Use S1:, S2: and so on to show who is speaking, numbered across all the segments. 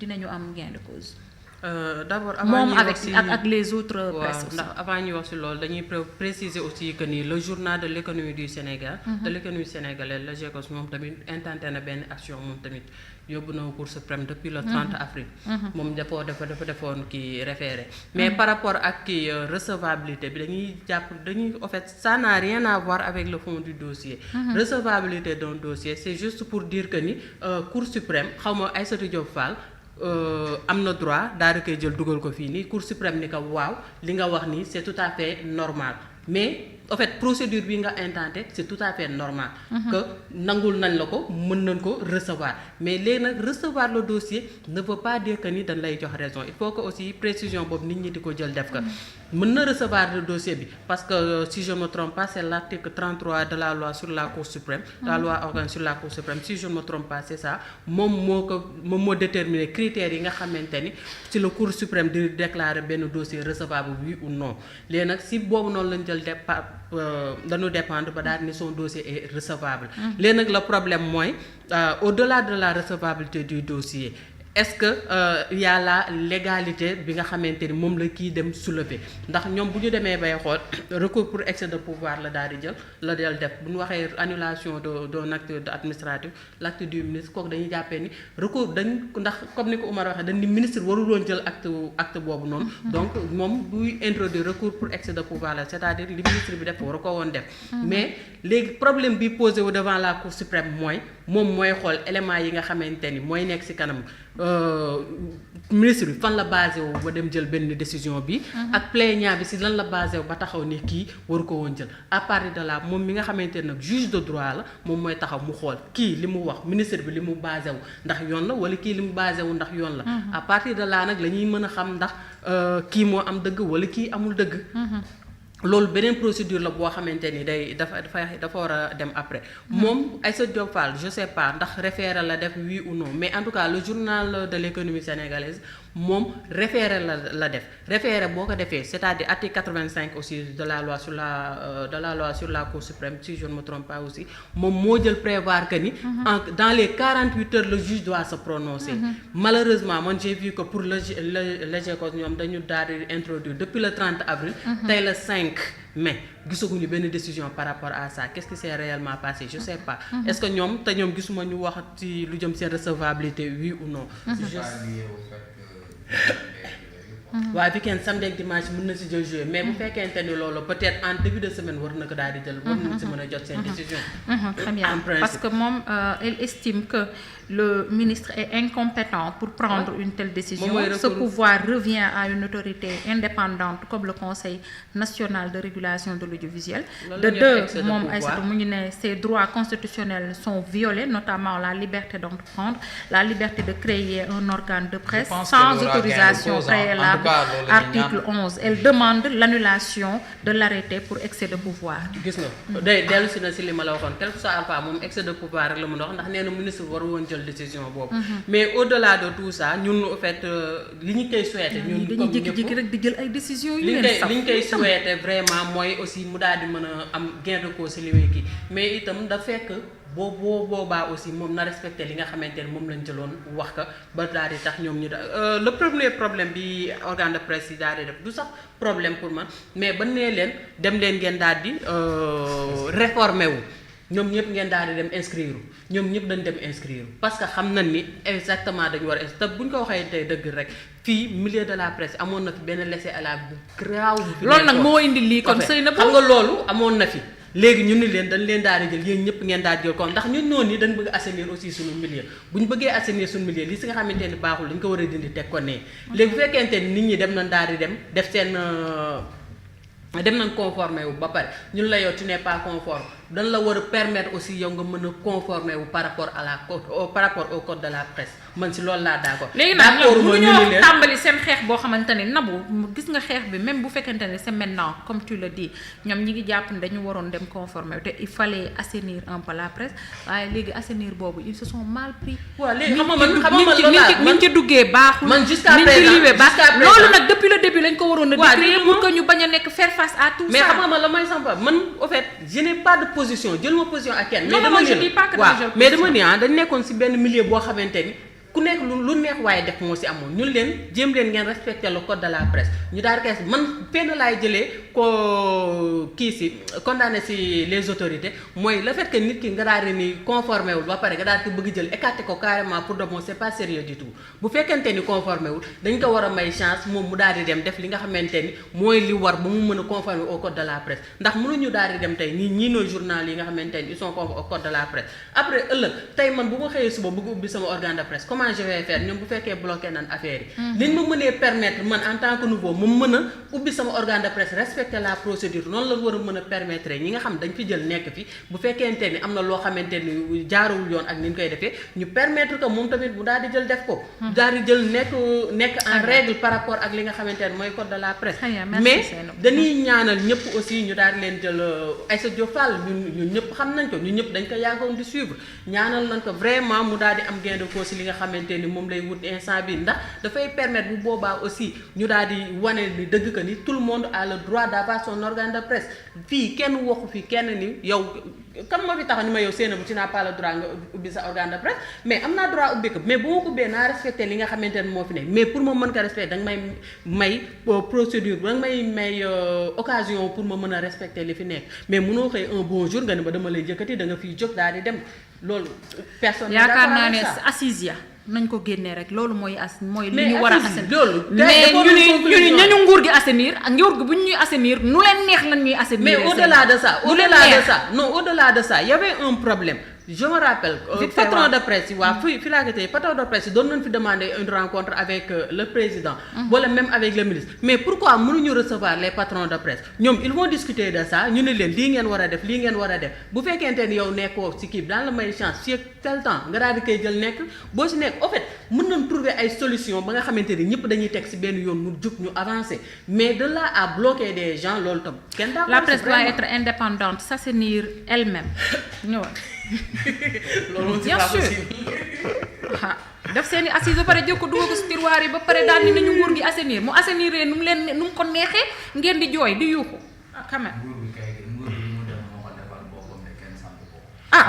S1: dinañu am gain de cause.
S2: D'abord avant ñuy wax ci
S1: ak les autres presses aussi.
S2: ndax avant ñuy wax ci loolu dañuy préciser aussi que ni le journal de l'économie du Sénégal. de l'économie sénégalaise le GECOS moom tamit intenté na benn action moom tamit yóbbu na Cour suprême depuis le 30 avril. moom dafa defoon kii référé. mais par rapport ak kii recevabilité bi dañuy en fait ça n'a rien à voir avec le fond du dossier. Recevabilité d'un dossier c'est juste pour dire que ni Cour suprême xaw ma Aïssatou Diop Fall. am na droit daal di koy jël dugal ko fii nii Cour suprême ni ko waaw li nga wax nii c'est tout à fait normal mais en fait procédure bi nga intenté c'est tout à fait normal. que nangul nañ la ko mën nañ ko recevoir mais léegi nag recevoir le dossier ne veut pas dire que ni dañ lay jox raison il faut que aussi précision boobu nit ñi di ko jël def ko. mën na recevoir le dossier bi parce que si je ne me trompe pas c'est l'article 33 de la loi sur la Cour suprême. la loi organique sur la Cour suprême si je ne me trompe pas c'est ça moom moo déterminer critères yi nga xamante ni ci la Cour suprême di déclarer benn dossier recevable oui ou non léegi nag si boobu noonu lañ jël dañu dépendre ba daal ni son dossier est recevable. léegi nag le problème mooy au-delà de la recevabilité du dossier. Est-ce que y a la légalité bi nga xamante ni moom la kii dem soulever ndax ñoom bu ñu demee bay xool recours pour excès de pouvoir la daal di jël la del def bu ñu waxee annulation d'un acte administratif l'acte du ministre kooku dañuy jàppee ni recours ndax comme ni ko Oumar waxee dañ ni ministre warul woon jël acte boobu noonu. donc moom buy introduire recours pour excès de pouvoir la c'est-à-dire li ministre bi def war ko woon def. mais léegi problème bi posé wu devant la Cour suprême mooy xool éléments yi nga xamante ni mooy nekk ci kanam. Ministre bi fan la basé wu ba dem jël benn décision bi. ak plaignant bi ci lan la basé wu ba taxaw ni kii waru ko woon jël à partir de là moom mi nga xamante ne nag juge de droit la moom mooy taxaw mu xool kii li mu wax ministre bi li mu basé wu ndax yoon la wala kii li mu basé wu ndax yoon la. à partir de là nag la ñuy mën a xam ndax kii moo am dëgg wala kii amul dëgg. loolu beneen procédure la boo xamante ni dafa war a dem après. moom Aïssatou Diop Fall je sais pas ndax référé la def oui ou non mais en tout cas le journal de l'économie sénégalaise moom référé la def référé boo ko defee c'est-à-dire article 85 aussi de la loi sur la Cour suprême si je ne me trompe pas aussi moom moo jël prévoir que ni. dans les 48 heures le juge doit se prononcer. malheureusement man j'ai vu que pour le GECOS ñoom dañu daal di introduire depuis le 30 avril. tey le 5 mai gisaguñu benn décision par rapport à ça qu'est-ce qui s'est réellement passé je sais pas. est-ce que ñoom gisuma ñu wax ci lu jëm seen recevabilité oui ou non. waaw week-end samedi ak dimanche mën na si jël jouer mais bu fekkente ni loolu peut-être en début de semaine war na ko daal di jël. war nañ si mën a jot seen décision.
S1: très bien parce que moom elle estime que le ministre est incompétent pour prendre une telle décision. Ce pouvoir revient à une autorité indépendante comme le Conseil national de régulation de l'audiovisuel. De deux, moom Aïssatou mu ngi ne ses droits constitutionnels sont violés, notamment la liberté d'entreprendre, la liberté de créer un organe de presse sans autorisation préalable. Article 11. Elle demande l'annulation de l'arrêté pour excès de pouvoir.
S2: gis nga day dellu si na si li ma la waxoon quelque soit alpha moom excès de pouvoir rek la mën a wax ndax nee na ministre waru woon jël décision boobu. mais au-delà de tout ça ñun en fait li ñu koy souhaiter. ñun
S1: dañuy jékki-jékki rek di jël ay décisions yu leen sax
S2: li ñu koy souhaiter vraiment mooy aussi mu daal di mën a am gain de cause si li muy kii mais itam da fekk boobaa aussi moom na respecté li nga xamante ne moom lañ jëloon wax ka ba daal di tax ñoom ñu le premier problème bi organe de presse yi daal di def du sax problème pour man mais ba nee leen dem leen ngeen daal di réformer wu ñoom ñëpp ngeen daal di dem inscrire ñoom ñëpp dañ dem inscrire parce que xam nañ ni exactement dañu war a te buñ ko waxee tey dëgg rek fii milieu de la presse amoon na fi benn laisser-aller bu grave.
S1: loolu nag moo indi lii kon sëy na
S2: xam nga loolu amoon na fi. léegi ñu ni leen dañ leen daal di jël yéen ñëpp ngeen daal di jël kon ndax ñun noonu ni dañ bëgg assainir aussi suñu milieu bu ñu bëggee assainir suñu milieu li si nga xamante ni baaxul dañ ko war a dindi teg ko nee léegi bu fekkente ni nit ñi dem nañ daal di dem def seen dem nañ conformé wu ba pare ñun la yow tu n'es pas conforme dañ la war a permettre aussi yow nga mën a conformer wu par rapport à la par rapport au code de la presse man si loolu laa d'accord.
S1: léegi nag ñoom bu ñoo tàmbali seen xeex boo xamante ne nabu gis nga xeex bi même bu fekkente ne c'est maintenant comme tu le dis ñoom ñi ngi jàpp ne dañu waroon dem conformer te il fallait assainir un peu la presse waaye léegi assainir boobu ils se sont mal pris.
S2: waaw léegi xam nga
S1: man ci duggee baaxul.
S2: man jusqu'à présent
S1: loolu nag depuis le début lañ ko waroon a. décrire pour que ñu bañ a nekk faire face à tout ça.
S2: mais xam nga man la may sampa man au fait je n'ai pas de position jël ma position ak kenn.
S1: mais dama ni
S2: mais dama ni dañ nekkoon si benn milieu boo xamante ni ku nekk lu neex waaye def moo si amoon ñun leen jéem leen ngeen respecter le code de la presse ñu daal di koy man fenn laay jëlee ko kii si condamné si les autorités mooy le fait que nit ki nga daal di ni conformé wul ba pare nga daal di bëgg jël écarté ko carrément pour de bon c'est pas sérieux du tout bu fekkente ni conformé wul dañ ko war a may chance moom mu daal di dem def li nga xamante ni mooy li war ba mu mën a conformer au code de la presse ndax mënuñu daal di dem tey ñii nooy journal yi nga xamante ni ils sont conformes au code de la presse après ëllëg tey man bu ma xëyee suba bëgg ubbi sama organe de presse comment je vais faire ñoom bu fekkee bloqué nan affaire yi liñ ma mënee permettre man en tant que nouveau mu mën a ubbi sama organe de presse respecter la procédure noonu la war a mën a permettre ñi nga xam dañ fi jël nekk fi bu fekkente ni am na loo xamante ni jaarul yoon ak ni ñu koy defee ñu permettre que moom tamit mu daal di jël def ko daal di jël nekk en règle par rapport ak li nga xamante ne mooy code de la presse mais dañuy ñaanal ñëpp aussi ñu daal di leen jël Aïssatou Diop Fall ñun ñëpp xam nañ ko ñun ñëpp dañ ko yàggoon di suivre ñaanal nañ ko vraiment mu daal di am gain de cause li nga xamante ni moom lay wut instant bi ndax dafay permettre bu boobaa aussi ñu daal di wane ni dëgg que ni tout le monde a le droit d'avoir son organe de presse fii kenn waxu fi kenn ni yow kan moo fi tax ni ma yow Seynabou tu n'as pas le droit nga ubbi sa organe de presse mais am naa droit ubbi ko mais bu ma ko ubbee naa respecté li nga xamante ne moo fi ne mais pour ma mën ko respecté da nga may procédure da nga may occasion pour ma mën a respecté li fi nekk mais mënoo xëy un bon jour nga ne ba dama lay jëkkati da nga fiy jóg daal di dem loolu personne
S1: yaakaar naa ne assise ya nañ ko génnee rek loolu mooy mooy li ñu war a assainir
S2: loolu
S1: mais ñu nañu nguur gi assainir ak nguur gi bu ñu ñuy assainir nu leen neex lan ñuy assainir
S2: mais au-delà de ça y avait un problème je me rappelle patron de presse yi waa fi laa ko tey patron de presse yi doon nañ fi demander une rencontre avec le président wala même avec le ministre mais pourquoi mënuñu recevoir les patrons de presse ñoom ils vont discuter de ça ñu ne leen lii ngeen war a def lii ngeen war a def bu fekkente ni yow nekkoo ci kii daan la may chance fii ak tel temps nga daal di koy jël nekk boo ci nekk en fait mën nañ trouver ay solution ba nga xamante ni ñëpp dañuy teg ci benn yoon mu jug ñu avancer mais de là à bloquer des gens loolu tam kenn daa
S1: la presse doit être indépendante s'assainir elle-même ñëwal bien sûr def seeni assise ba pare jël ko dugal ko ci tiroir yi ba pare daal ni nañu nguur gi assainir mu assainir nu mu leen nu mu ko neexee ngeen di jooy di yuuxu quand même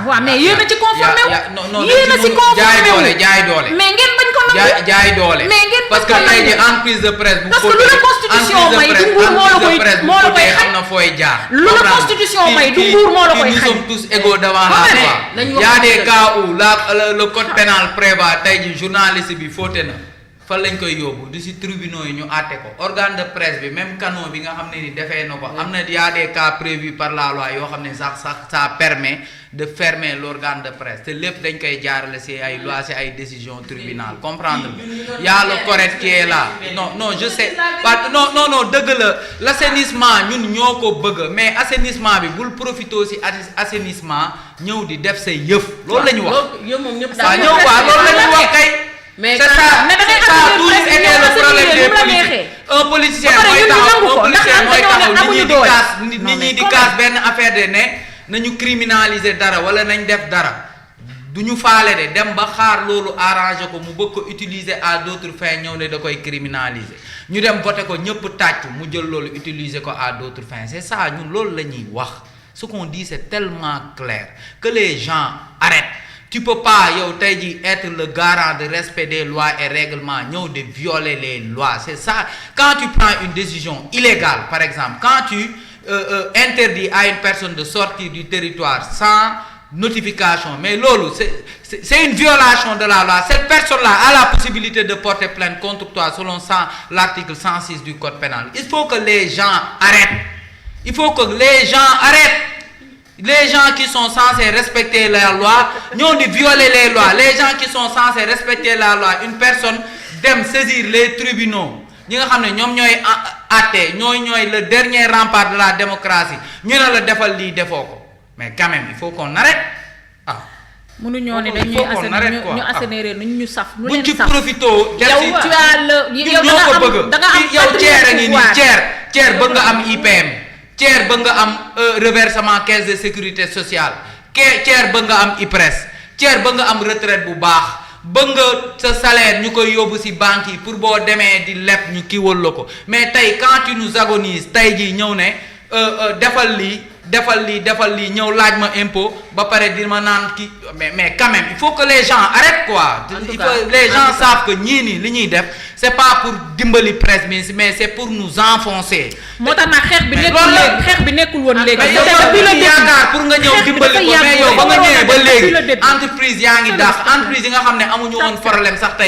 S1: waaw mais yéen a ci conformé wu yéen a ci conformé wu
S3: jaay doole
S1: mais ngeen bañ ko nangu
S3: jaay doole
S1: mais ngeen
S3: parce que tey jii entreprise de presse bu
S1: parce que lu la constitution may du nguur moo la koy
S3: xam na fooy jaar
S1: lu la constitution may du nguur moo la koy
S3: nous sommes tous égaux devant la loi. Y a des cas où le code pénal prévoit tey jii journaliste bi fauté na fan lañ koy yóbbu di ci tribunaux yi ñu àtte ko organe de presse bi même canon bi nga xam ne ni defee na ko am na y a des cas prévus par la loi yoo xam ne sax ça permet de fermer l'organe de presse te lépp dañ koy jaarale ci ay loi ci ay décision tribunal comprendre nga y a le correct qui est là non je sais pas non dëgg la l'assainissement ñun ñoo ko bëgg mais assainissement bi bul profité ci assainissement ñëw di def say yëf loolu la ñu wax waaw ñëw quoi loolu la ñu wax kay
S1: mais
S3: c'est ça toujours été le problème des politiques un politicien mooy taxaw nit ñi di kaas benn affaire de ne nañu criminaliser dara wala nañ def dara du ñu faale de dem ba xaar loolu arranger ko mu bëgg ko utiliser à d'autres fins ñëw ne da koy criminaliser ñu dem voter ko ñëpp tàcc mu jël loolu utiliser ko à d'autres fins c'est ça ñun loolu la ñuy wax ce qu'on dit c'est tellement clair que les gens arrêtent. Tu peux pas yow tey jii être le garant de respect des lois et règlements ñëw de violer les lois c'est ça quand tu prends une décision illégale par exemple quand tu interdis à une personne de sortir du territoire sans notification mais loolu c'est une violation de la loi cette personne-là a la possibilité de porter plainte contre toi selon l'article 106 du code pénal il faut que les gens arrêtent les gens qui sont censés respecter la loi ñoo di violer les lois les gens qui sont censés respecter la loi une personne dem saisir les tribunaux ñi nga xam ne ñoom ñooy àtte ñooy le dernier rempart de la démocratie ñu ne la defal lii defoo ko mais quand même il faut qu'on arrête
S1: mënuñoo ne dañuy ñu assainir ñu saf lu leen
S3: saf buñ ci profité
S1: yow tu as
S3: yow da nga am yow ceer a ngi nii ceer ba nga am IPM ceer ba nga am reversement caisse de sécurité sociale ceer ba nga am IPRES ceer ba nga am retraite bu baax ba nga sa salaire ñu koy yóbbu ci banque yi pour boo demee di leb ñu kiiwal la ko mais tey quand tu nous agonises tey jii ñëw ne defal lii defal lii ñëw laaj ma impôt ba pare di ma naan kii mais quand même il faut que les gens arrêtent quoi. Les gens savent que ñii nii li ñuy def c'est pas pour dimbali presse bi mais c'est pour nous enfoncer.
S1: moo tax nag xeex bi nekkul woon léegi.
S3: yaakaar pour nga ñëw dimbali ko mais yow ba nga ñëwee ba léegi entreprise yaa ngi daax entreprise yi nga xam ne amuñu woon problème sax tey